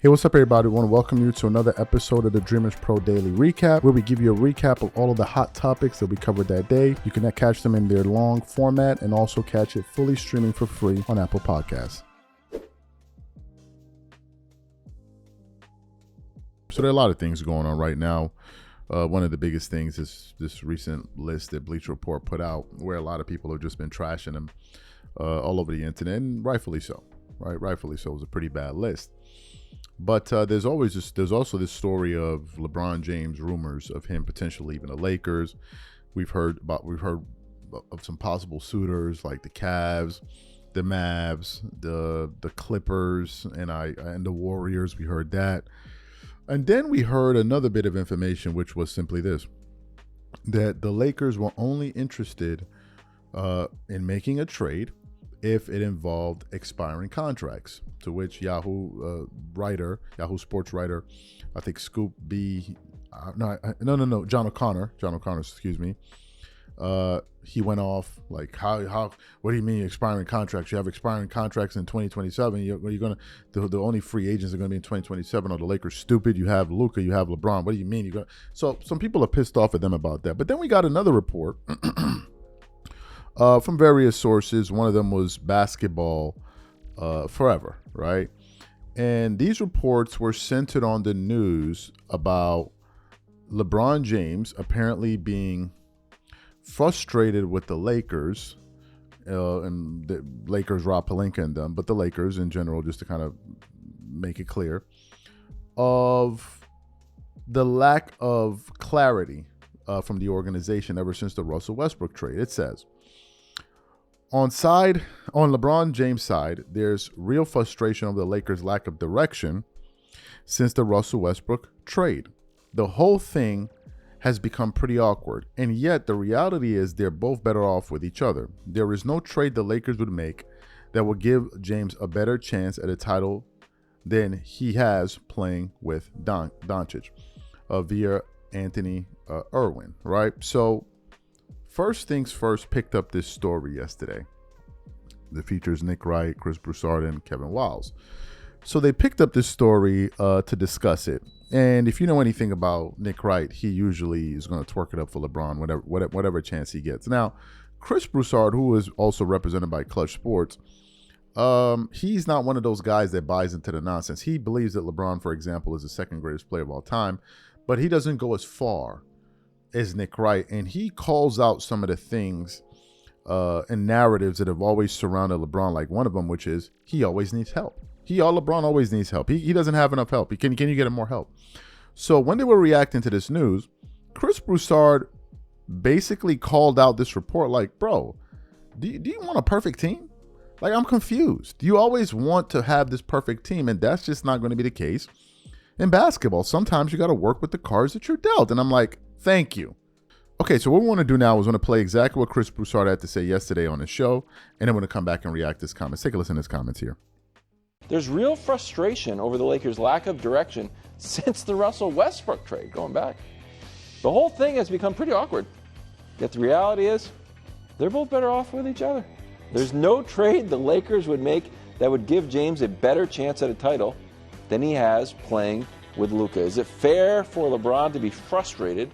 Hey, what's up, everybody? I want to welcome you to another episode of the Dreamers Pro Daily Recap, where we give you a recap of all of the hot topics that we covered that day. You can catch them in their long format and also catch it fully streaming for free on Apple Podcasts. So there are a lot of things going on right now. One of the biggest things is this recent list that Bleacher Report put out, where a lot of people have just been trashing them all over the internet, and rightfully so. Right, rightfully so. It was a pretty bad list. But there's also this story of LeBron James rumors of him potentially leaving the Lakers. We've heard of some possible suitors like the Cavs, the Mavs, the Clippers, and the Warriors. We heard that. And then we heard another bit of information, which was simply this: that the Lakers were only interested in making a trade if it involved expiring contracts. To which Yahoo Sports writer, I think John O'Connor, excuse me. He went off like, how? What do you mean expiring contracts? You have expiring contracts in 2027. You're gonna the only free agents are gonna be in 2027. Are the Lakers stupid? You have Luka, you have LeBron. What do you mean So some people are pissed off at them about that. But then we got another report from various sources. One of them was Basketball Forever, right? And these reports were centered on the news about LeBron James apparently being frustrated with the Lakers, and the Lakers, Rob Pelinka and them, but the Lakers in general, just to kind of make it clear, of the lack of clarity from the organization ever since the Russell Westbrook trade. It says, on LeBron James' side, there's real frustration over the Lakers' lack of direction since the Russell Westbrook trade. The whole thing has become pretty awkward, and yet the reality is they're both better off with each other. There is no trade the Lakers would make that would give James a better chance at a title than he has playing with Doncic via Anthony Irwin, right? So first things first, picked up this story yesterday that features Nick Wright, Chris Broussard, and Kevin Wiles. So they picked up this story to discuss it. And if you know anything about Nick Wright, he usually is going to twerk it up for LeBron whatever chance he gets. Now, Chris Broussard, who is also represented by Clutch Sports, he's not one of those guys that buys into the nonsense. He believes that LeBron, for example, is the second greatest player of all time, but he doesn't go as far as Nick Wright, and he calls out some of the things and narratives that have always surrounded LeBron, like one of them, which is he always needs help. LeBron always needs help. He doesn't have enough help. Can you get him more help? So when they were reacting to this news, Chris Broussard basically called out this report like, bro, do you want a perfect team? Like, I'm confused. You always want to have this perfect team, and that's just not going to be the case in basketball. Sometimes you got to work with the cards that you're dealt. And I'm like, thank you. Okay, so what we want to do now is want to play exactly what Chris Broussard had to say yesterday on his show, and then we're going to come back and react to his comments. Take a listen to his comments here. There's real frustration over the Lakers' lack of direction since the Russell Westbrook trade, going back. The whole thing has become pretty awkward. Yet the reality is, they're both better off with each other. There's no trade the Lakers would make that would give James a better chance at a title than he has playing with Luka. Is it fair for LeBron to be frustrated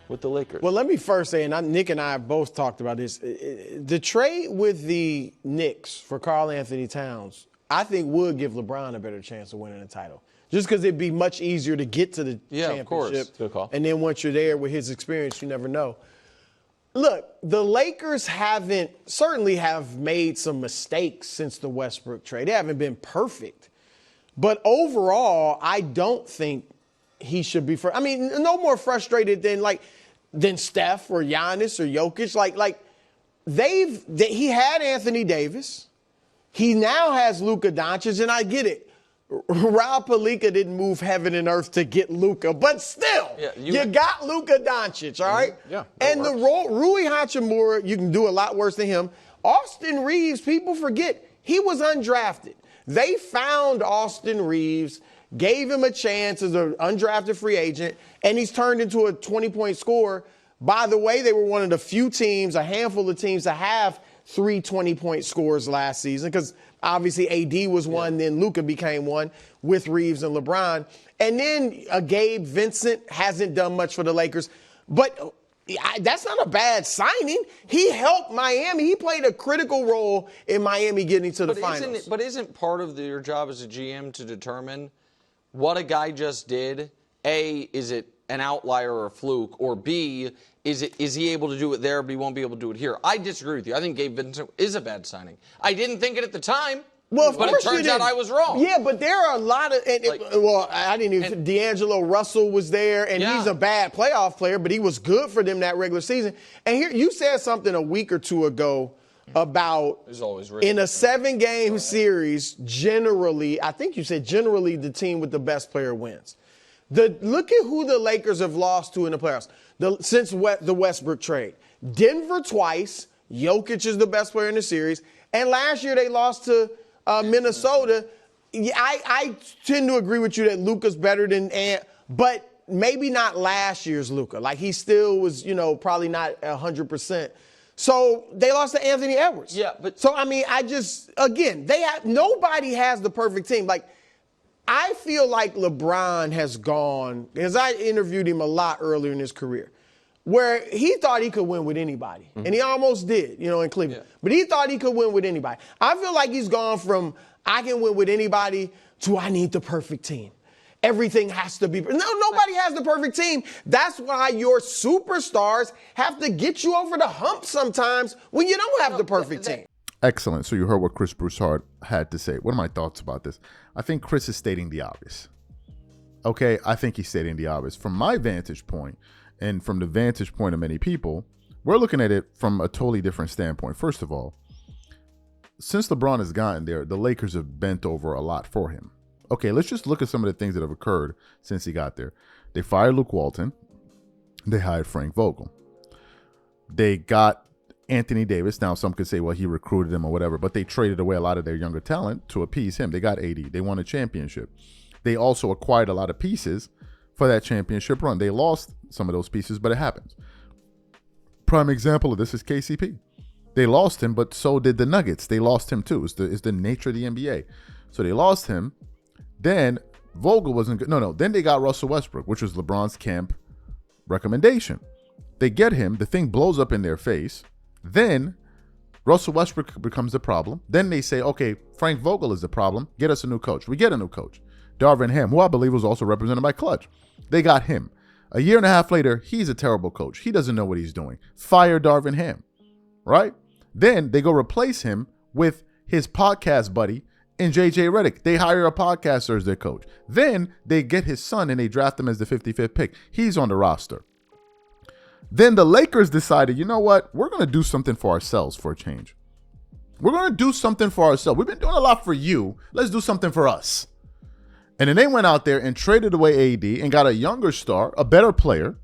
with the Lakers? Well, let me first say, and Nick and I both talked about this, the trade with the Knicks for Karl Anthony Towns, I think would give LeBron a better chance of winning a title. Just because it'd be much easier to get to the championship. Of course. Good call. And then once you're there with his experience, you never know. Look, the Lakers certainly have made some mistakes since the Westbrook trade. They haven't been perfect. But overall, I don't think he should be no more frustrated than Steph or Giannis or Jokic. He had Anthony Davis. He now has Luka Doncic, and I get it. Rob Pelinka didn't move heaven and earth to get Luka, but still, you got Luka Doncic, all right? Yeah. And the Rui Hachimura, you can do a lot worse than him. Austin Reeves, people forget, he was undrafted. They found Austin Reeves, gave him a chance as an undrafted free agent, and he's turned into a 20-point scorer. By the way, they were one of the few teams, a handful of teams, to have 3 20-point scores last season because obviously AD was one, then Luka became one with Reeves and LeBron. And then Gabe Vincent hasn't done much for the Lakers. But that's not a bad signing. He helped Miami. He played a critical role in Miami getting to the finals. Isn't part of your job as a GM to determine what a guy just did? A, is it an outlier or a fluke? Or B, is he able to do it there, but he won't be able to do it here? I disagree with you. I think Gabe Vincent is a bad signing. I didn't think it at the time. Well, but it turns out I was wrong. Yeah, but there are a lot of, I didn't even, D'Angelo Russell was there, and he's a bad playoff player, but he was good for them that regular season. And here, you said something a week or two ago about in a 7-game series, generally, I think you said generally the team with the best player wins. Look at who the Lakers have lost to in the playoffs since the Westbrook trade. Denver twice, Jokic is the best player in the series, and last year they lost to Minnesota. Yeah, I tend to agree with you that Luka's better than Ant, but maybe not last year's Luka. Like he still was, probably not 100%. So they lost to Anthony Edwards. Yeah, but so I mean, nobody has the perfect team. Like I feel like LeBron has gone, because I interviewed him a lot earlier in his career, where he thought he could win with anybody. Mm-hmm. And he almost did, in Cleveland. Yeah. But he thought he could win with anybody. I feel like he's gone from I can win with anybody to I need the perfect team. Everything has to be. No, nobody has the perfect team. That's why your superstars have to get you over the hump sometimes when you don't have the perfect team. Excellent. So you heard what Chris Broussard had to say. What are my thoughts about this? I think Chris is stating the obvious. Okay, I think he's stating the obvious. From my vantage point, and from the vantage point of many people, we're looking at it from a totally different standpoint. First of all, since LeBron has gotten there, the Lakers have bent over a lot for him. Okay, let's just look at some of the things that have occurred since he got there. They fired Luke Walton. They hired Frank Vogel. They got Anthony Davis. Now, some could say, well, he recruited him or whatever, but they traded away a lot of their younger talent to appease him. They got AD. They won a championship. They also acquired a lot of pieces for that championship run. They lost some of those pieces, but it happens. Prime example of this is KCP. They lost him, but so did the Nuggets. They lost him too. It's the nature of the NBA. So they lost him. Then Vogel wasn't good. No. Then they got Russell Westbrook, which was LeBron's camp recommendation. They get him. The thing blows up in their face. Then Russell Westbrook becomes the problem. Then they say, okay, Frank Vogel is the problem. Get us a new coach. We get a new coach. Darvin Ham, who I believe was also represented by Clutch. They got him. A year and a half later, he's a terrible coach. He doesn't know what he's doing. Fire Darvin Ham, right? Then they go replace him with his podcast buddy in JJ Redick. They hire a podcaster as their coach. Then they get his son and they draft him as the 55th pick. He's on the roster. Then the Lakers decided, you know what? We're going to do something for ourselves for a change. We're going to do something for ourselves. We've been doing a lot for you. Let's do something for us. And then they went out there and traded away AD and got a younger star, a better player,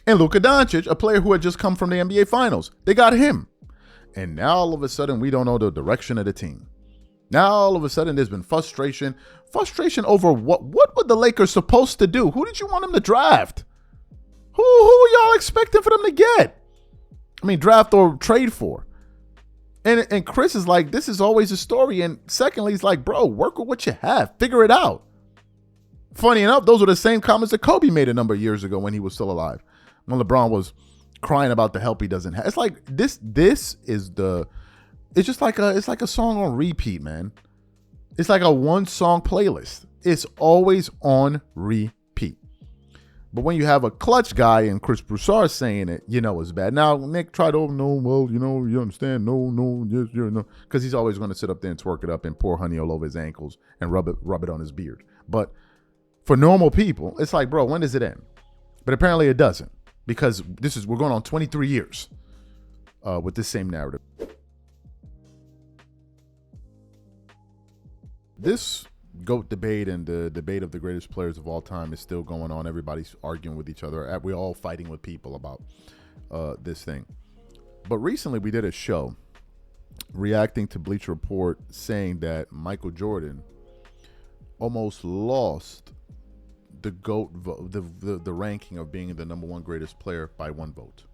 and Luka Doncic, a player who had just come from the NBA Finals. They got him. And now all of a sudden, we don't know the direction of the team. Now all of a sudden, there's been frustration over what were the Lakers supposed to do? Who did you want them to draft? Who were y'all expecting for them to get? I mean, draft or trade for? And Chris is like, this is always a story. And secondly, he's like, bro, work with what you have. Figure it out. Funny enough, those were the same comments that Kobe made a number of years ago when he was still alive. When LeBron was crying about the help he doesn't have. It's like it's just like a song on repeat, man. It's like a one song playlist. It's always on repeat. But when you have a Clutch guy and Chris Broussard saying it, it's bad. Now, Nick tried to, you understand, yes, no. Because he's always going to sit up there and twerk it up and pour honey all over his ankles and rub it on his beard. But for normal people, it's like, bro, when does it end? But apparently it doesn't. Because we're going on 23 years with this same narrative. This GOAT debate and the debate of the greatest players of all time is still going on. Everybody's arguing with each other. We're all fighting with people about this thing. But recently we did a show reacting to Bleacher Report saying that Michael Jordan almost lost the GOAT vote, the ranking of being the number one greatest player by one vote.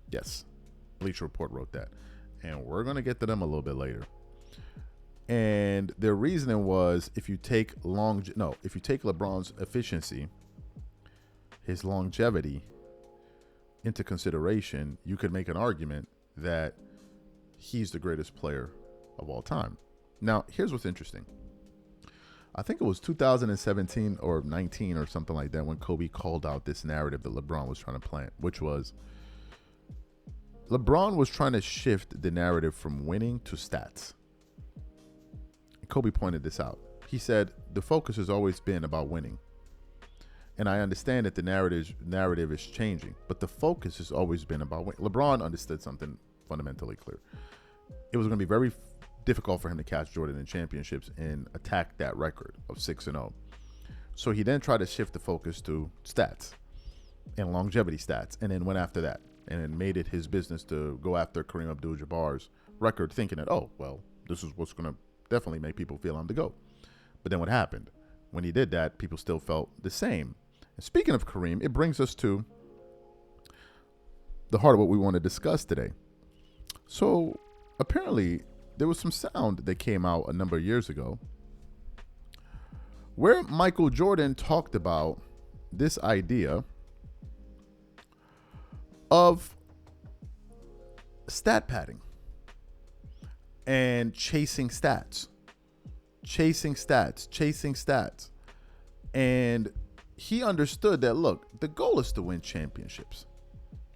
Yes, Bleacher Report wrote that. And we're going to get to them a little bit later. And their reasoning was if you take LeBron's efficiency, his longevity into consideration, you could make an argument that he's the greatest player of all time. Now, here's what's interesting. I think it was 2017 or 19 or something like that when Kobe called out this narrative that LeBron was trying to plant, which was LeBron was trying to shift the narrative from winning to stats. Kobe pointed this out. He said, the focus has always been about winning. And I understand that the narrative is changing, but the focus has always been about winning. LeBron understood something fundamentally clear. It was going to be very difficult for him to catch Jordan in championships and attack that record of 6-0. So he then tried to shift the focus to stats and longevity stats, and then went after that, and then made it his business to go after Kareem Abdul-Jabbar's record, thinking that, oh, well, this is what's going to definitely make people feel I'm the GOAT. But then what happened? When he did that, people still felt the same. And speaking of Kareem, it brings us to the heart of what we want to discuss today. So apparently there was some sound that came out a number of years ago where Michael Jordan talked about this idea of stat padding and chasing stats. And he understood that, look, the goal is to win championships,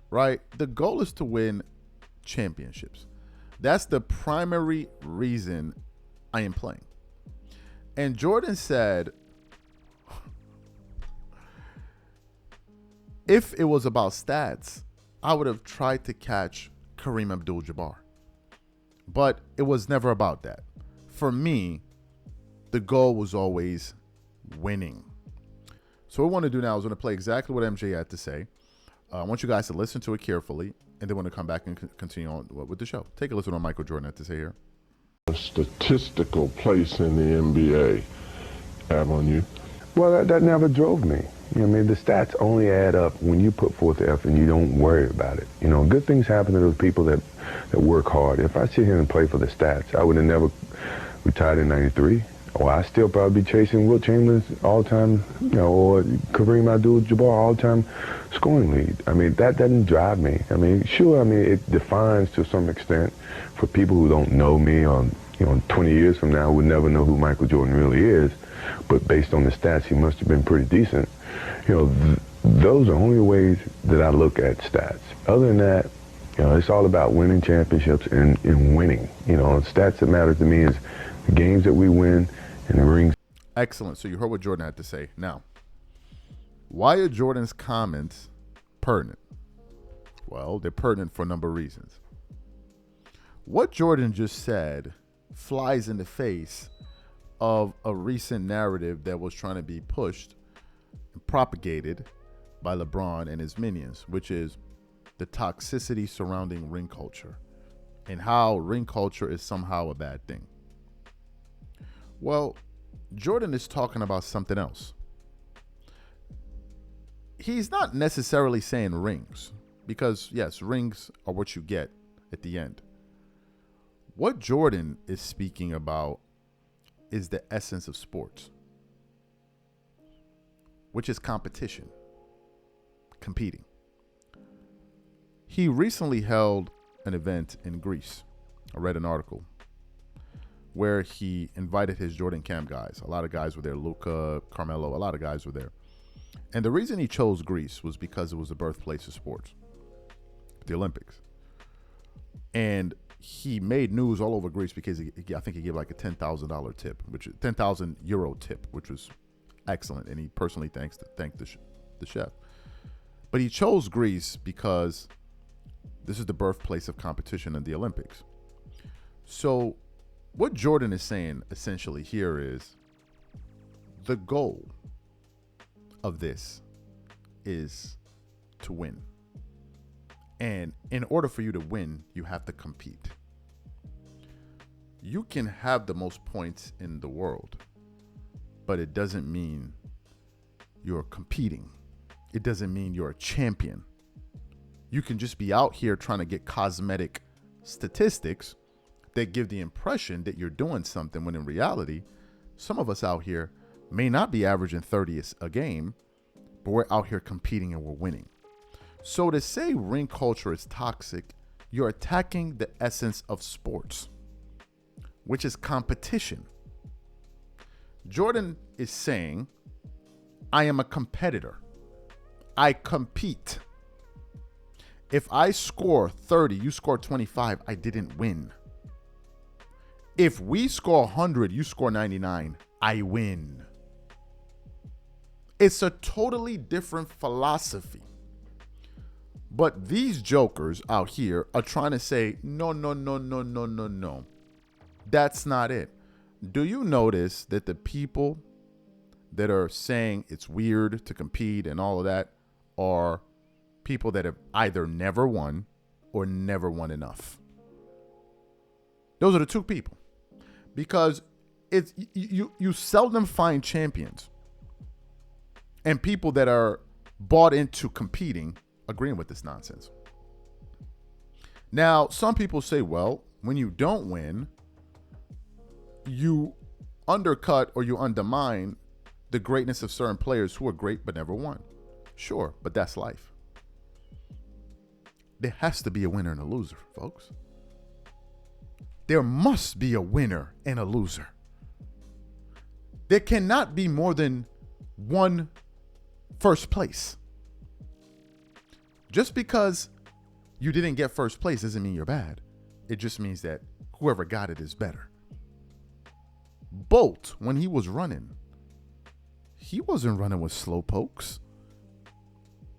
right? The goal is to win championships. That's the primary reason I am playing. And Jordan said, if it was about stats, I would have tried to catch Kareem Abdul-Jabbar. But it was never about that. For me, the goal was always winning. So what I want to do now is I'm going to play exactly what MJ had to say. I want you guys to listen to it carefully, and then want to come back and continue on with the show. Take a listen to what Michael Jordan had to say here. A statistical place in the NBA, haven't you? Well, that never drove me. You know, I mean, the stats only add up when you put forth the effort and you don't worry about it. You know, good things happen to those people that work hard. If I sit here and play for the stats, I would have never retired in '93. Or I still probably be chasing Wilt Chamberlain's all-time, you know, or Kareem Abdul-Jabbar all-time scoring lead. I mean, that doesn't drive me. I mean, sure, I mean, it defines to some extent for people who don't know me, or, you know, 20 years from now would never know who Michael Jordan really is. But based on the stats, he must have been pretty decent. You know, those are only ways that I look at stats. Other than that, you know, it's all about winning championships and winning. You know, stats that matter to me is the games that we win and the rings. Excellent. So you heard what Jordan had to say. Now, why are Jordan's comments pertinent? Well, they're pertinent for a number of reasons. What Jordan just said flies in the face of a recent narrative that was trying to be pushed and propagated by LeBron and his minions, which is the toxicity surrounding ring culture and how ring culture is somehow a bad thing. Well, Jordan is talking about something else. He's not necessarily saying rings, because yes, rings are what you get at the end. What Jordan is speaking about is the essence of sports, which is competition, competing. He recently held an event in Greece. I read an article where he invited his Jordan Camp guys. A lot of guys were there. Luka, Carmelo, a lot of guys were there. And the reason he chose Greece was because it was the birthplace of sports, the Olympics. And he made news all over Greece because I think he gave like a $10,000 tip, which is 10,000 euro tip, which was excellent. And he personally thanked the chef. But he chose Greece because this is the birthplace of competition in the Olympics. So what Jordan is saying essentially here is the goal of this is to win. And in order for you to win, you have to compete. You can have the most points in the world, but it doesn't mean you're competing. It doesn't mean you're a champion. You can just be out here trying to get cosmetic statistics that give the impression that you're doing something when in reality, some of us out here may not be averaging 30 a game, but we're out here competing and we're winning. So to say ring culture is toxic, you're attacking the essence of sports, which is competition. Jordan is saying, I am a competitor. I compete. If I score 30, you score 25, I didn't win. If we score 100, you score 99, I win. It's a totally different philosophy. But these jokers out here are trying to say, no. That's not it. Do you notice that the people that are saying it's weird to compete and all of that are people that have either never won or never won enough? Those are the two people. Because it's you seldom find champions and people that are bought into competing agreeing with this nonsense. Now, some people say, well, when you don't win, you undercut or you undermine the greatness of certain players who are great but never won. Sure, but that's life. There has to be a winner and a loser, folks. There must be a winner and a loser. There cannot be more than one first place. Just because you didn't get first place doesn't mean you're bad. It just means that whoever got it is better. Bolt, when he was running, he wasn't running with slow pokes.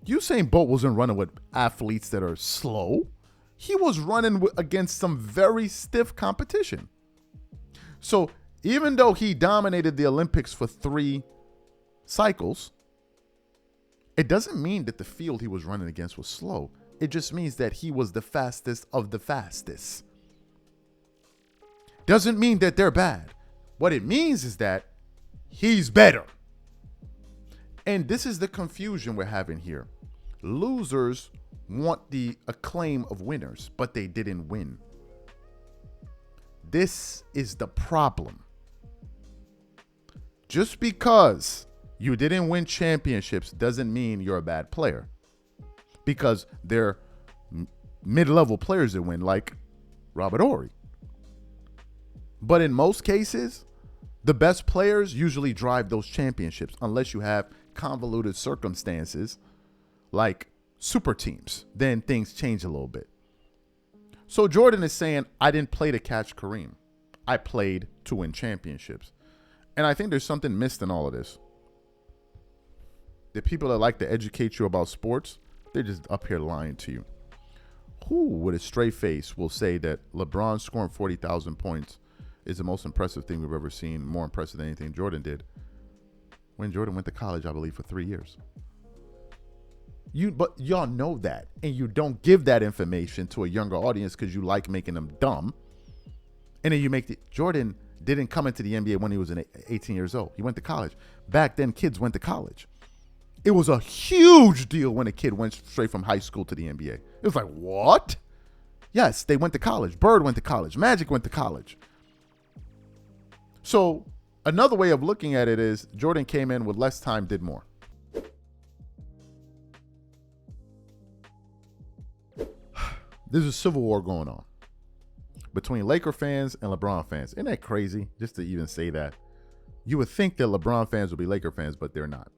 Usain Bolt wasn't running with athletes that are slow. He was running against some very stiff competition. So even though he dominated the Olympics for 3 cycles, it doesn't mean that the field he was running against was slow. It just means that he was the fastest of the fastest. Doesn't mean that they're bad. What it means is that he's better. And this is the confusion we're having here. Losers want the acclaim of winners, but they didn't win. This is the problem. Just because you didn't win championships doesn't mean you're a bad player. Because they're mid-level players that win, like Robert Horry. But in most cases, the best players usually drive those championships unless you have convoluted circumstances like super teams. Then things change a little bit. So Jordan is saying, I didn't play to catch Kareem. I played to win championships. And I think there's something missed in all of this. The people that like to educate you about sports, they're just up here lying to you. Who with a straight face will say that LeBron scoring 40,000 points is the most impressive thing we've ever seen, more impressive than anything Jordan did when Jordan went to college, I believe, for 3 years. But y'all know that, and you don't give that information to a younger audience because you like making them dumb. And then you make Jordan didn't come into the NBA when he was 18 years old. He went to college. Back then, kids went to college. It was a huge deal when a kid went straight from high school to the NBA. It was like, what? Yes, they went to college. Bird went to college. Magic went to college. So another way of looking at it is Jordan came in with less time, did more. There's a civil war going on between Laker fans and LeBron fans. Isn't that crazy just to even say that? You would think that LeBron fans would be Laker fans, but they're not.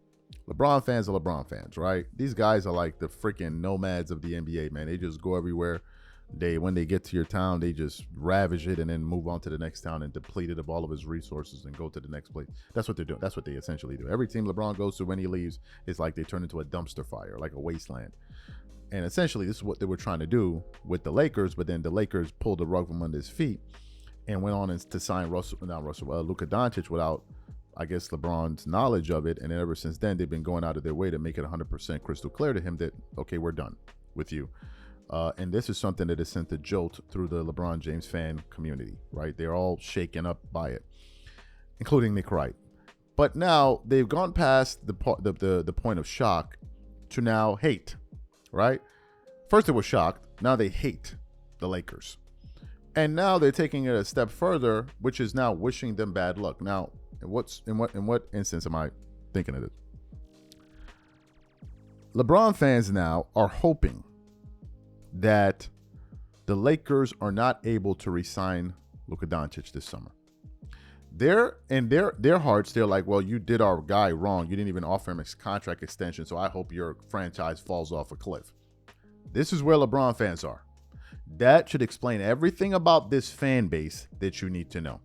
LeBron fans are LeBron fans, right? These guys are like the freaking nomads of the NBA, man. They just go everywhere. When they get to your town, they just ravage it and then move on to the next town and deplete it of all of his resources and go to the next place. That's what they're doing. That's what they essentially do. Every team LeBron goes to when he leaves, it's like they turn into a dumpster fire, like a wasteland. And essentially, this is what they were trying to do with the Lakers, but then the Lakers pulled the rug from under his feet and went on to sign Luka Doncic without, I guess, LeBron's knowledge of it. And ever since then, they've been going out of their way to make it 100% crystal clear to him that, okay, we're done with you. And this is something that has sent a jolt through the LeBron James fan community, right? They're all shaken up by it, including Nick Wright. But now they've gone past the point of shock to now hate, right? First they were shocked. Now they hate the Lakers. And now they're taking it a step further, which is now wishing them bad luck. Now, in what instance am I thinking of this? LeBron fans now are hoping that the Lakers are not able to re-sign Luka Doncic this summer. They're in their hearts, they're like, well, you did our guy wrong. You didn't even offer him a contract extension, so I hope your franchise falls off a cliff. This is where LeBron fans are. That should explain everything about this fan base that you need to know.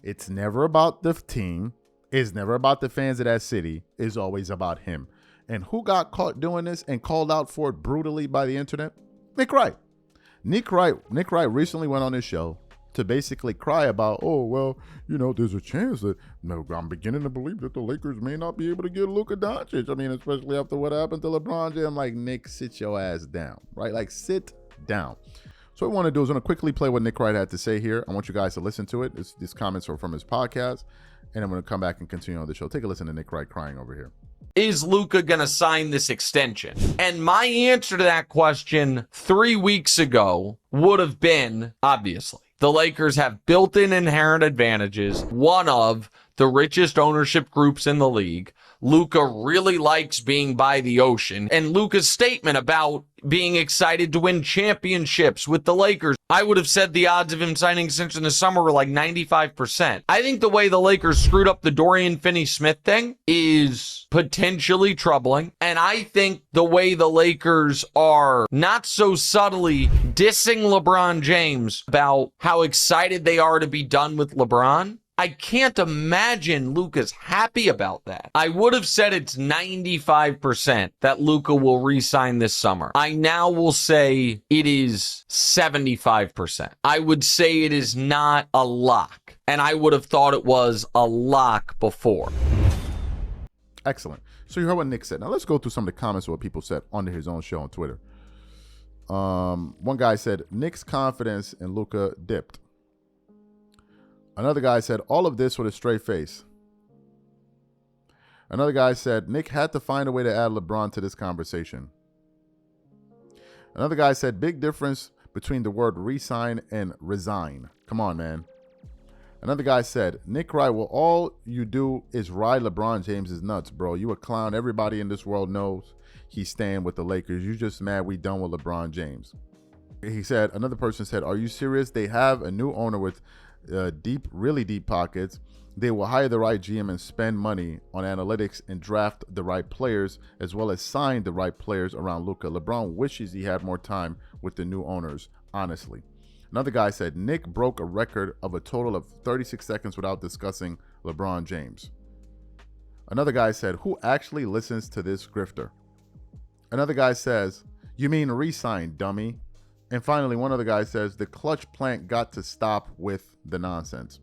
It's never about the team. It's never about the fans of that city. It's always about him. And who got caught doing this and called out for it brutally by the internet? Nick Wright. Nick Wright recently went on his show to basically cry about, oh, well, there's a chance that I'm beginning to believe that the Lakers may not be able to get Luka Doncic. I mean, especially after what happened to LeBron James. I'm like, Nick, sit your ass down, right? Like, sit down. So what I want to do is I'm going to quickly play what Nick Wright had to say here. I want you guys to listen to it. These comments are from his podcast, and I'm going to come back and continue on the show. Take a listen to Nick Wright crying over here. Is Luka going to sign this extension? And my answer to that question 3 weeks ago would have been, obviously, the Lakers have built-in inherent advantages. One of the richest ownership groups in the league. Luka really likes being by the ocean. And Luka's statement about being excited to win championships with the Lakers, I would have said the odds of him signing extension this summer were like 95%. I think the way the Lakers screwed up the Dorian Finney-Smith thing is potentially troubling. And I think the way the Lakers are not so subtly dissing LeBron James about how excited they are to be done with LeBron, I can't imagine Luka's happy about that. I would have said it's 95% that Luka will re-sign this summer. I now will say it is 75%. I would say it is not a lock, and I would have thought it was a lock before. Excellent. So you heard what Nick said. Now let's go through some of the comments of what people said on his own show on Twitter. One guy said, Nick's confidence in Luka dipped. Another guy said, all of this with a straight face. Another guy said, Nick had to find a way to add LeBron to this conversation. Another guy said, big difference between the word resign and resign. Come on, man. Another guy said, Nick Wright, well, all you do is ride LeBron James' nuts, bro. You a clown. Everybody in this world knows he's staying with the Lakers. You just mad we done with LeBron James. He said, another person said, are you serious? They have a new owner with really deep pockets. They will hire the right GM and spend money on analytics and draft the right players, as well as sign the right players around Luka. LeBron wishes he had more time with the new owners, honestly. Another guy said, Nick broke a record of a total of 36 seconds without discussing LeBron James. Another guy said, who actually listens to this grifter? Another guy says, you mean re-sign, dummy? And finally, one other guy says, the clutch plant got to stop with the nonsense.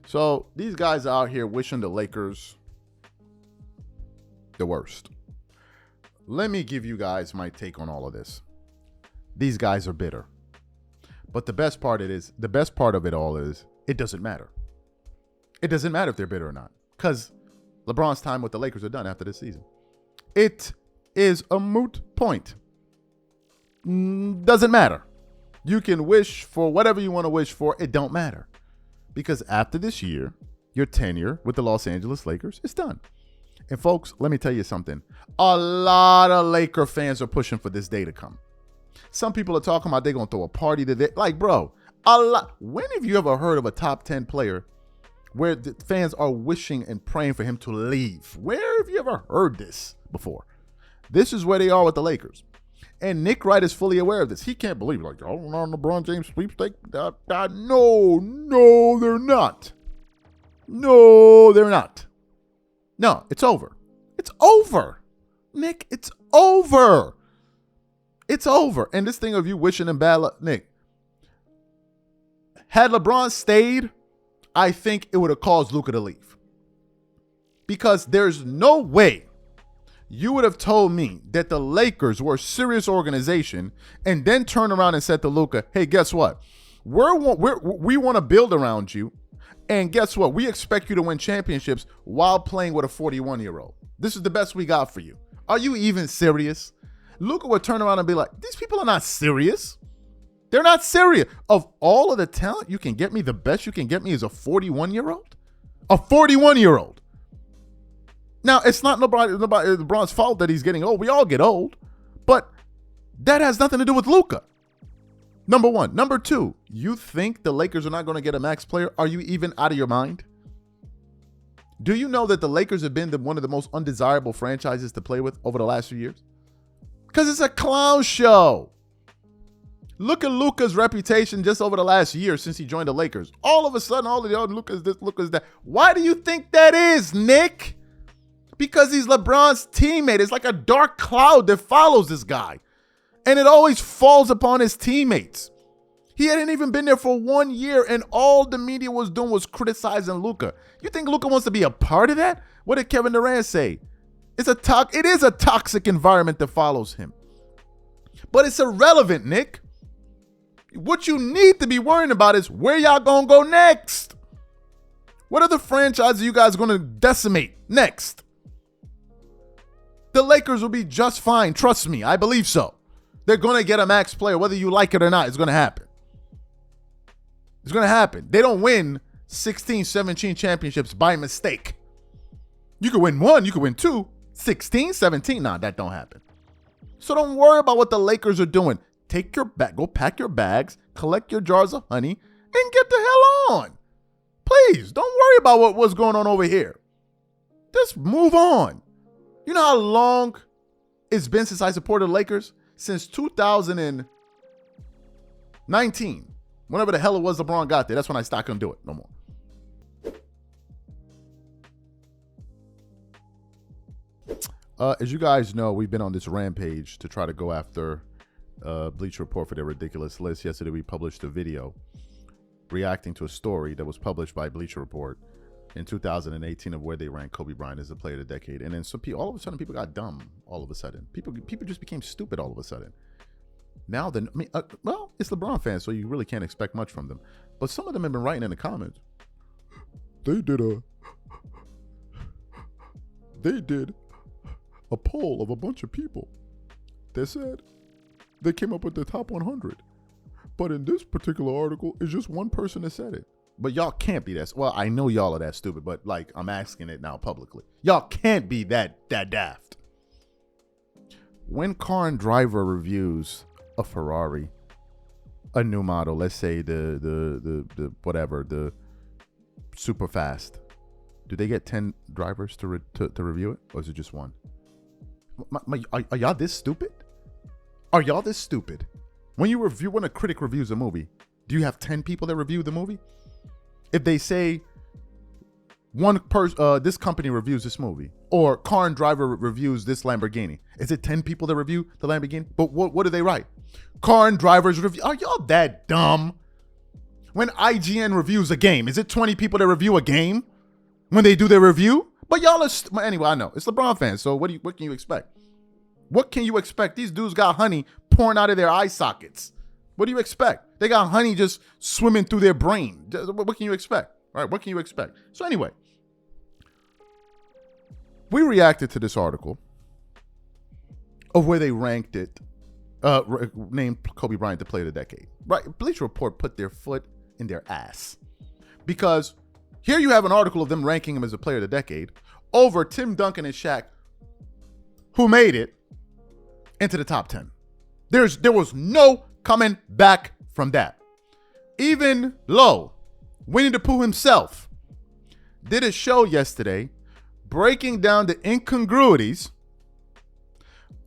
So these guys are out here wishing the Lakers the worst. Let me give you guys my take on all of this. These guys are bitter. But the best part of it all is, it doesn't matter. It doesn't matter if they're bitter or not, because LeBron's time with the Lakers are done after this season. It is a moot point. Doesn't matter. You can wish for whatever you want to wish for. It don't matter. Because after this year, your tenure with the Los Angeles Lakers is done. And folks, let me tell you something. A lot of Laker fans are pushing for this day to come. Some people are talking about they're going to throw a party today. Like, bro, a lot. When have you ever heard of a top 10 player where the fans are wishing and praying for him to leave? Where have you ever heard this before? This is where they are with the Lakers. And Nick Wright is fully aware of this. He can't believe, like, oh, LeBron James sweepstake. No, they're not. No, they're not. No, it's over. It's over. Nick, it's over. It's over. And this thing of you wishing him bad luck, Nick, had LeBron stayed, I think it would have caused Luka to leave. Because there's no way you would have told me that the Lakers were a serious organization and then turn around and said to Luka, hey, guess what? We want to build around you. And guess what? We expect you to win championships while playing with a 41-year-old. This is the best we got for you. Are you even serious? Luka would turn around and be like, these people are not serious. They're not serious. Of all of the talent you can get me, the best you can get me is a 41-year-old. A 41-year-old. Now, it's not nobody LeBron's fault that he's getting old. We all get old. But that has nothing to do with Luka. Number one. Number two, you think the Lakers are not going to get a max player? Are you even out of your mind? Do you know that the Lakers have been one of the most undesirable franchises to play with over the last few years? Because it's a clown show. Look at Luka's reputation just over the last year since he joined the Lakers. All of a sudden, all of the other Luka's this, Luka's that. Why do you think that is, Nick? Because he's LeBron's teammate. It's like a dark cloud that follows this guy. And it always falls upon his teammates. He hadn't even been there for 1 year, and all the media was doing was criticizing Luka. You think Luka wants to be a part of that? What did Kevin Durant say? It is a toxic environment that follows him. But it's irrelevant, Nick. What you need to be worrying about is where y'all gonna go next. What other franchises are you guys gonna decimate next? The Lakers will be just fine. Trust me, I believe so. They're gonna get a max player, whether you like it or not. It's gonna happen. It's gonna happen. They don't win 16, 17 championships by mistake. You could win one, you could win two. 16, 17, nah, that don't happen. So don't worry about what the Lakers are doing. Take your bag, go pack your bags, collect your jars of honey, and get the hell on. Please, don't worry about what's going on over here. Just move on. You know how long it's been since I supported the Lakers? Since 2019. Whenever the hell it was LeBron got there, that's when I stopped couldn't do it no more. As you guys know, we've been on this rampage to try to go after Bleacher Report for their ridiculous list. Yesterday, we published a video reacting to a story that was published by Bleacher Report in 2018 of where they ranked Kobe Bryant as the player of the decade. And then all of a sudden, people got dumb all of a sudden. People just became stupid all of a sudden. Now, well, it's LeBron fans, so you really can't expect much from them. But some of them have been writing in the comments. They did a poll of a bunch of people that said they came up with the top 100. But in this particular article, it's just one person that said it. But y'all can't be that. Well, I know y'all are that stupid, but like I'm asking it now publicly. Y'all can't be that daft. When car and driver reviews a Ferrari, a new model, let's say the whatever, the super fast, do they get 10 drivers to review it, or is it just one? Are y'all this stupid? Are y'all this stupid? When a critic reviews a movie, do you have 10 people that review the movie? If they say this company reviews this movie, or car and driver reviews this Lamborghini, is it 10 people that review the Lamborghini? But what do they write? Car and drivers review. Are y'all that dumb? When IGN reviews a game, is it 20 people that review a game when they do their review? But y'all are anyway. I know it's LeBron fans, so what can you expect? What can you expect? These dudes got honey pouring out of their eye sockets. What do you expect? They got honey just swimming through their brain. What can you expect? All right, what can you expect? So anyway, we reacted to this article of where they ranked it, named Kobe Bryant the player of the decade. Right? Bleacher Report put their foot in their ass. Because here you have an article of them ranking him as a player of the decade over Tim Duncan and Shaq, who made it into the top 10. There was no coming back from that. Even Lowe, Winnie the Pooh himself, did a show yesterday breaking down the incongruities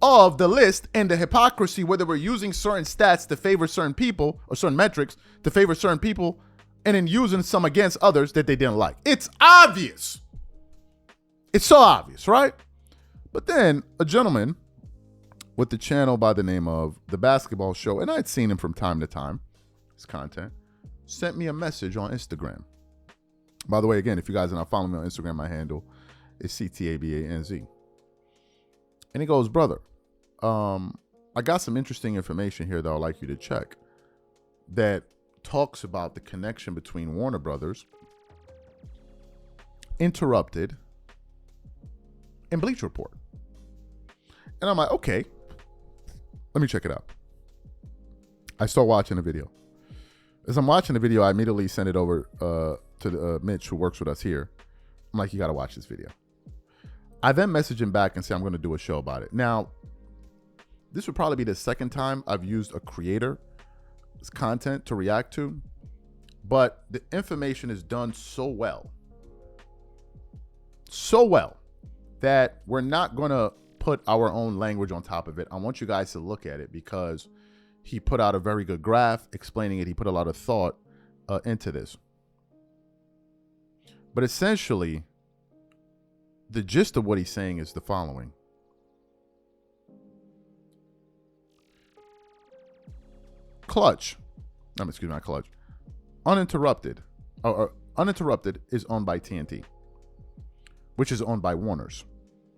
of the list and the hypocrisy where they were using certain stats to favor certain people or certain metrics to favor certain people and then using some against others that they didn't like. It's obvious. It's so obvious, right? But then a gentleman with the channel by the name of The Basketball Show, and I'd seen him from time to time, his content, sent me a message on Instagram. By the way, again, if you guys are not following me on Instagram, my handle is CTABANZ. And he goes, brother, I got some interesting information here that I'd like you to check that talks about the connection between Warner Brothers, Interrupted, and Bleacher Report. And I'm like, okay, let me check it out. I start watching the video. As I'm watching the video, I immediately send it over to Mitch, who works with us here. I'm like, you got to watch this video. I then message him back and say I'm going to do a show about it. Now, this would probably be the second time I've used a creator's content to react to, but the information is done so well that we're not going to put our own language on top of it. I want you guys to look at it because he put out a very good graph explaining it. He put a lot of thought into this. But essentially, the gist of what he's saying is the following. Uninterrupted is owned by TNT, which is owned by Warner's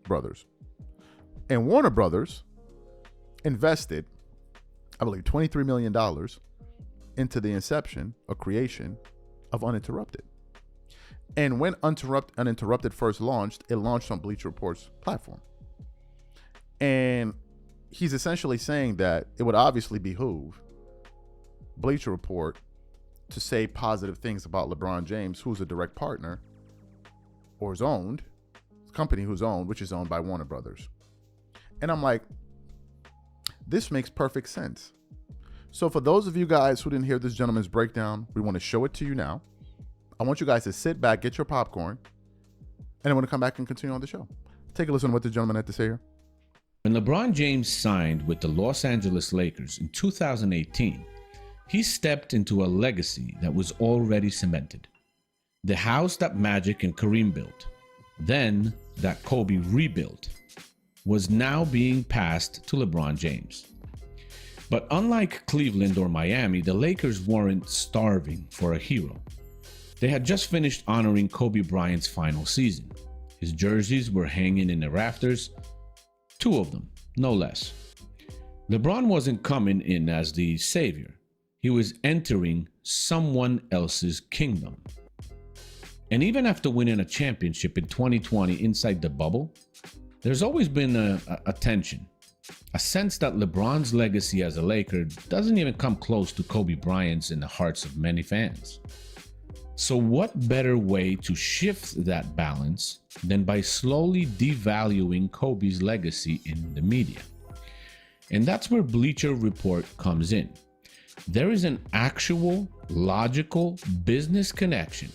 Brothers. And Warner Brothers invested, I believe, $23 million into the inception or creation of Uninterrupted. And when Uninterrupted first launched, it launched on Bleacher Report's platform. And he's essentially saying that it would obviously behoove Bleacher Report to say positive things about LeBron James, who's a direct partner or is owned, company who's owned, which is owned by Warner Brothers. And I'm like, this makes perfect sense. So for those of you guys who didn't hear this gentleman's breakdown, we want to show it to you now. I want you guys to sit back, get your popcorn, and I want to come back and continue on the show. Take a listen to what the gentleman had to say here. When LeBron James signed with the Los Angeles Lakers in 2018, he stepped into a legacy that was already cemented. The house that Magic and Kareem built, then that Kobe rebuilt, was now being passed to LeBron James. But unlike Cleveland or Miami, the Lakers weren't starving for a hero. They had just finished honoring Kobe Bryant's final season. His jerseys were hanging in the rafters, 2 of them, no less. LeBron wasn't coming in as the savior. He was entering someone else's kingdom. And even after winning a championship in 2020 inside the bubble, there's always been a tension, a sense that LeBron's legacy as a Laker doesn't even come close to Kobe Bryant's in the hearts of many fans. So what better way to shift that balance than by slowly devaluing Kobe's legacy in the media? And that's where Bleacher Report comes in. There is an actual, logical business connection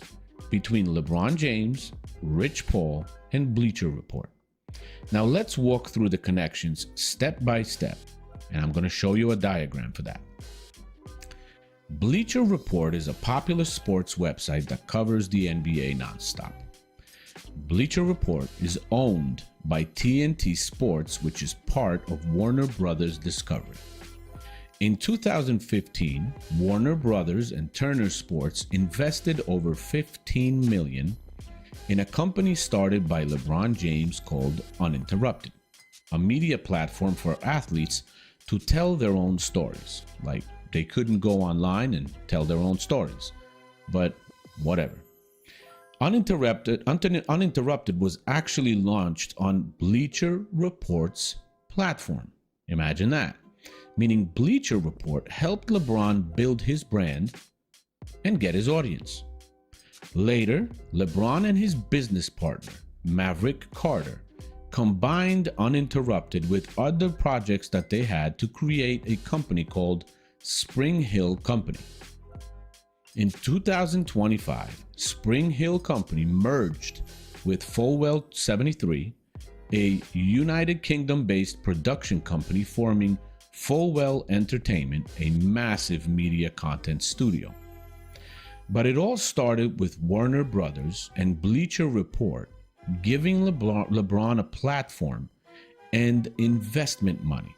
between LeBron James, Rich Paul, and Bleacher Report. Now let's walk through the connections step by step, and I'm going to show you a diagram for that. Bleacher Report is a popular sports website that covers the NBA nonstop. Bleacher Report is owned by TNT Sports, which is part of Warner Brothers Discovery. In 2015, Warner Brothers and Turner Sports invested over $15 million in a company started by LeBron James called Uninterrupted, a media platform for athletes to tell their own stories. Like, they couldn't go online and tell their own stories, but whatever. Uninterrupted was actually launched on Bleacher Report's platform. Imagine that. Meaning Bleacher Report helped LeBron build his brand and get his audience. Later, LeBron and his business partner, Maverick Carter, combined Uninterrupted with other projects that they had to create a company called Spring Hill Company. In 2025, Spring Hill Company merged with Fulwell 73, a United Kingdom-based production company, forming Fulwell Entertainment, a massive media content studio. But it all started with Warner Brothers and Bleacher Report giving LeBron a platform and investment money.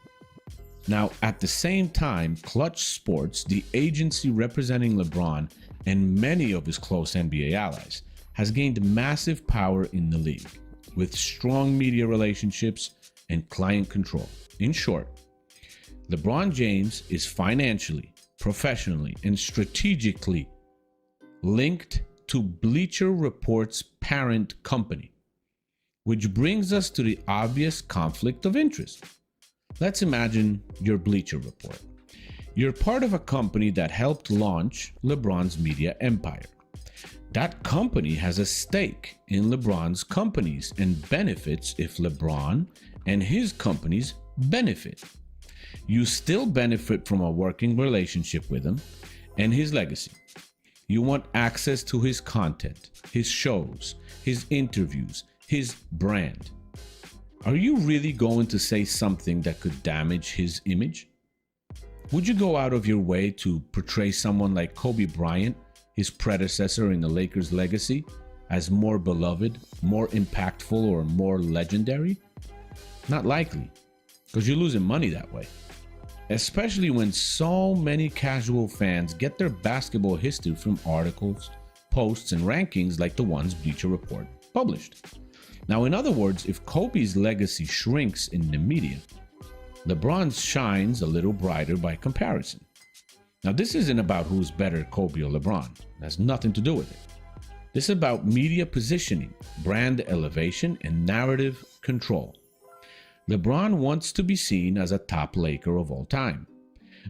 Now, at the same time, Clutch Sports, the agency representing LeBron and many of his close NBA allies, has gained massive power in the league, with strong media relationships and client control. In short, LeBron James is financially, professionally, and strategically linked to Bleacher Report's parent company, which brings us to the obvious conflict of interest. Let's imagine your Bleacher Report. You're part of a company that helped launch LeBron's media empire. That company has a stake in LeBron's companies and benefits if LeBron and his companies benefit. You still benefit from a working relationship with him and his legacy. You want access to his content, his shows, his interviews, his brand. Are you really going to say something that could damage his image? Would you go out of your way to portray someone like Kobe Bryant, his predecessor in the Lakers' legacy, as more beloved, more impactful, or more legendary? Not likely, because you're losing money that way. Especially when so many casual fans get their basketball history from articles, posts, and rankings like the ones Bleacher Report published. Now, in other words, if Kobe's legacy shrinks in the media, LeBron's shines a little brighter by comparison. Now, this isn't about who's better, Kobe or LeBron. It has nothing to do with it. This is about media positioning, brand elevation, and narrative control. LeBron wants to be seen as a top Laker of all time,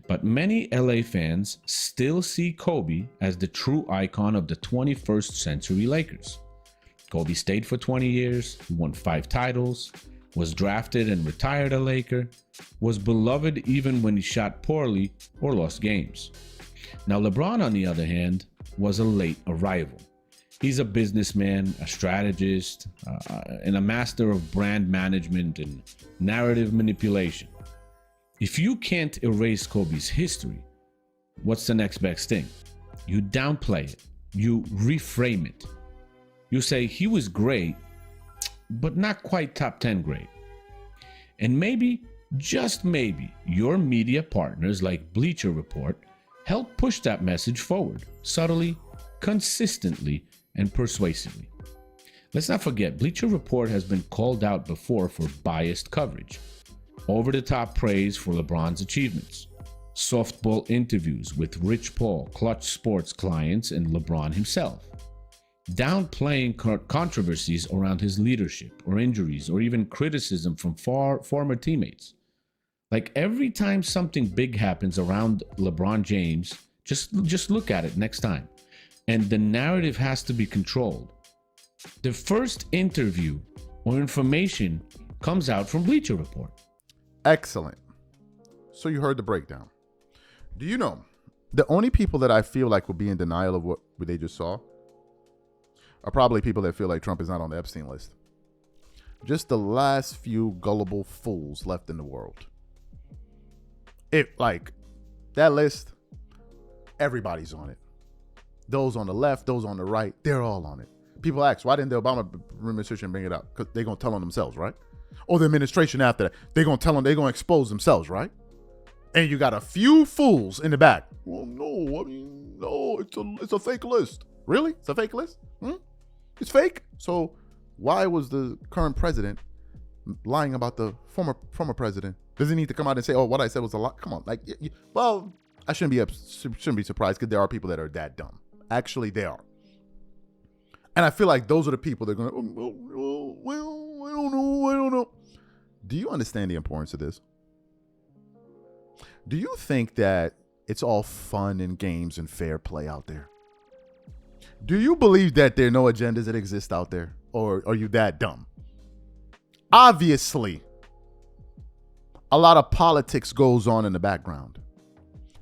but many LA fans still see Kobe as the true icon of the 21st century Lakers. Kobe stayed for 20 years, won 5 titles, was drafted and retired a Laker, was beloved even when he shot poorly or lost games. Now, LeBron, on the other hand, was a late arrival. He's a businessman, a strategist, and a master of brand management and narrative manipulation. If you can't erase Kobe's history, what's the next best thing? You downplay it. You reframe it. You say he was great, but not quite top 10 great. And maybe, just maybe, your media partners like Bleacher Report help push that message forward, subtly, consistently, and persuasively. Let's not forget, Bleacher Report has been called out before for biased coverage, over-the-top praise for LeBron's achievements, softball interviews with Rich Paul, Clutch Sports clients, and LeBron himself, downplaying controversies around his leadership or injuries or even criticism from former teammates. Like every time something big happens around LeBron James, just look at it next time. And the narrative has to be controlled. The first interview or information comes out from Bleacher Report. Excellent. So you heard the breakdown. Do you know the only people that I feel like will be in denial of what they just saw are probably people that feel like Trump is not on the Epstein list. Just the last few gullible fools left in the world. Like that list, everybody's on it. Those on the left, those on the right, they're all on it. People ask, why didn't the Obama administration bring it up? Because they're going to tell on themselves, right? Or the administration after that. They're going to tell them, they're going to expose themselves, right? And you got a few fools in the back. Well, no, it's a fake list. Really? It's a fake list? It's fake? So why was the current president lying about the former president? Does he need to come out and say, oh, what I said was a lie? Come on. Well, I shouldn't be surprised because there are people that are that dumb. Actually, they are. And I feel like those are the people that are going, well, I don't know. Do you understand the importance of this? Do you think that it's all fun and games and fair play out there? Do you believe that there are no agendas that exist out there? Or are you that dumb? Obviously, a lot of politics goes on in the background.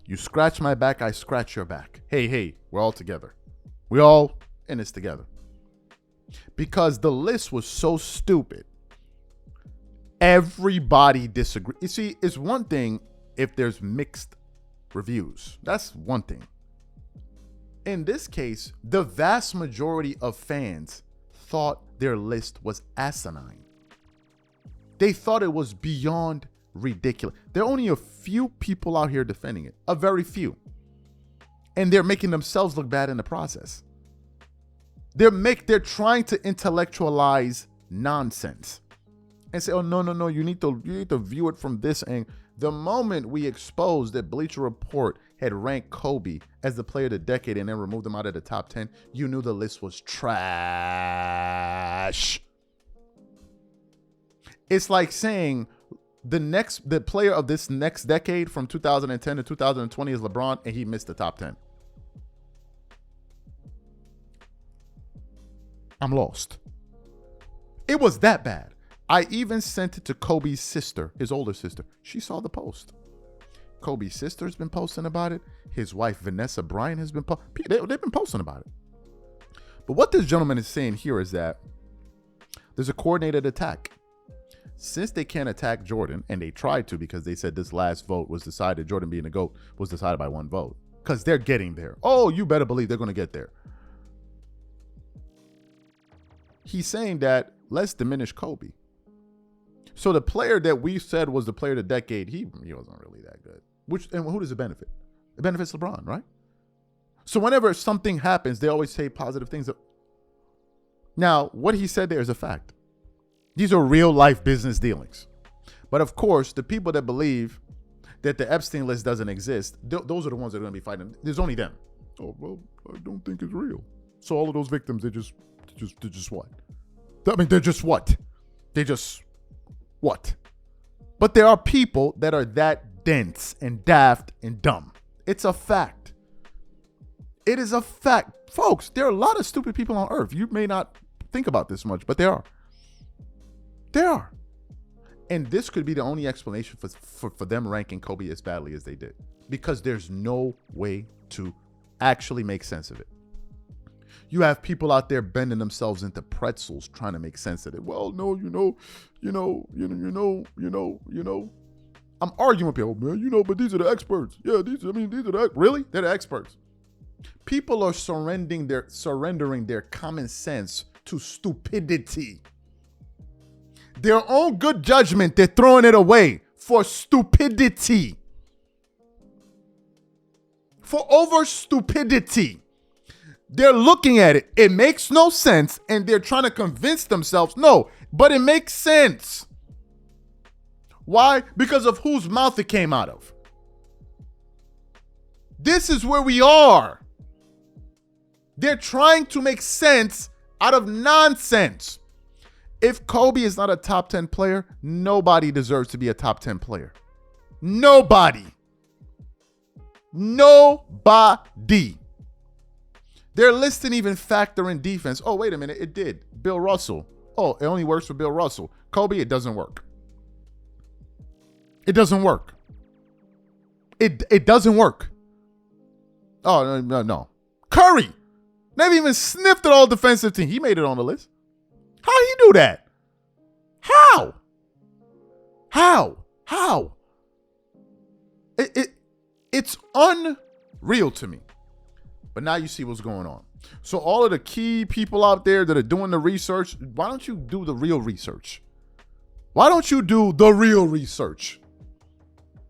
You scratch my back, I scratch your back. Hey, we're all together. We all in this together. Because the list was so stupid. Everybody disagreed. You see, it's one thing if there's mixed reviews. That's one thing. In this case, the vast majority of fans thought their list was asinine. They thought it was beyond ridiculous. There are only a few people out here defending it. A very few. And they're making themselves look bad in the process. They're trying to intellectualize nonsense and say, oh, no, you need to view it from this angle. The moment we exposed that Bleacher Report had ranked Kobe as the player of the decade and then removed him out of the top 10, you knew the list was trash. It's like saying The player of this next decade from 2010 to 2020 is LeBron, and he missed the top 10. I'm lost. It was that bad. I even sent it to Kobe's sister, his older sister. She saw the post. Kobe's sister's been posting about it. His wife, Vanessa Bryant, has been they've been posting about it. But what this gentleman is saying here is that there's a coordinated attack. Since they can't attack Jordan, and they tried to because they said this last vote was decided, Jordan being the GOAT was decided by one vote. Because they're getting there. Oh, you better believe they're going to get there. He's saying that let's diminish Kobe. So the player that we said was the player of the decade, he wasn't really that good. And who does it benefit? It benefits LeBron, right? So whenever something happens, they always say positive things. Now, what he said there is a fact. These are real life business dealings. But of course, the people that believe that the Epstein List doesn't exist, those are the ones that are going to be fighting. There's only them. Oh, well, I don't think it's real. So all of those victims, they're just what? I mean, they're just what? They just what? But there are people that are that dense and daft and dumb. It's a fact. It is a fact. Folks, there are a lot of stupid people on earth. You may not think about this much, but there are. There are. And this could be the only explanation for them ranking Kobe as badly as they did. Because there's no way to actually make sense of it. You have people out there bending themselves into pretzels trying to make sense of it. Well, no, you know. I'm arguing with people, man, but these are the experts. Yeah, these are really? They're the experts. People are surrendering their common sense to stupidity. Their own good judgment, they're throwing it away for stupidity. For over stupidity. They're looking at it. It makes no sense, and they're trying to convince themselves, no, but it makes sense. Why? Because of whose mouth it came out of. This is where we are. They're trying to make sense out of nonsense. If Kobe is not a top 10 player, nobody deserves to be a top 10 player. Nobody. Nobody. Their list didn't even factor in defense. Oh, wait a minute. It did. Bill Russell. Oh, it only works for Bill Russell. Kobe, it doesn't work. It doesn't work. It doesn't work. Oh, no. Curry. Never even sniffed at all defensive team. He made it on the list. How he do that? How? It's unreal to me. But now you see what's going on. So all of the key people out there that are doing the research, why don't you do the real research? Why don't you do the real research?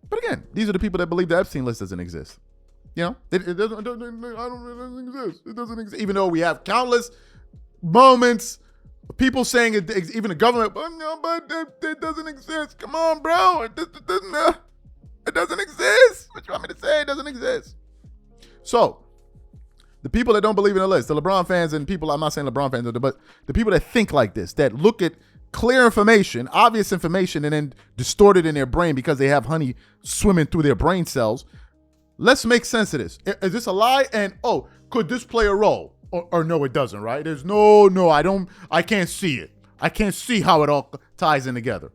But again, these are the people that believe the Epstein List doesn't exist. It doesn't exist. It doesn't exist. Even though we have countless moments, people saying it, even the government, but it doesn't exist. Come on, bro. It doesn't exist. What you want me to say? It doesn't exist. So, the people that don't believe in the list, the LeBron fans and people, I'm not saying LeBron fans, but the people that think like this, that look at clear information, obvious information, and then distort it in their brain because they have honey swimming through their brain cells. Let's make sense of this. Is this a lie? And, could this play a role? Or no, it doesn't, right? There's I can't see it. I can't see how it all ties in together.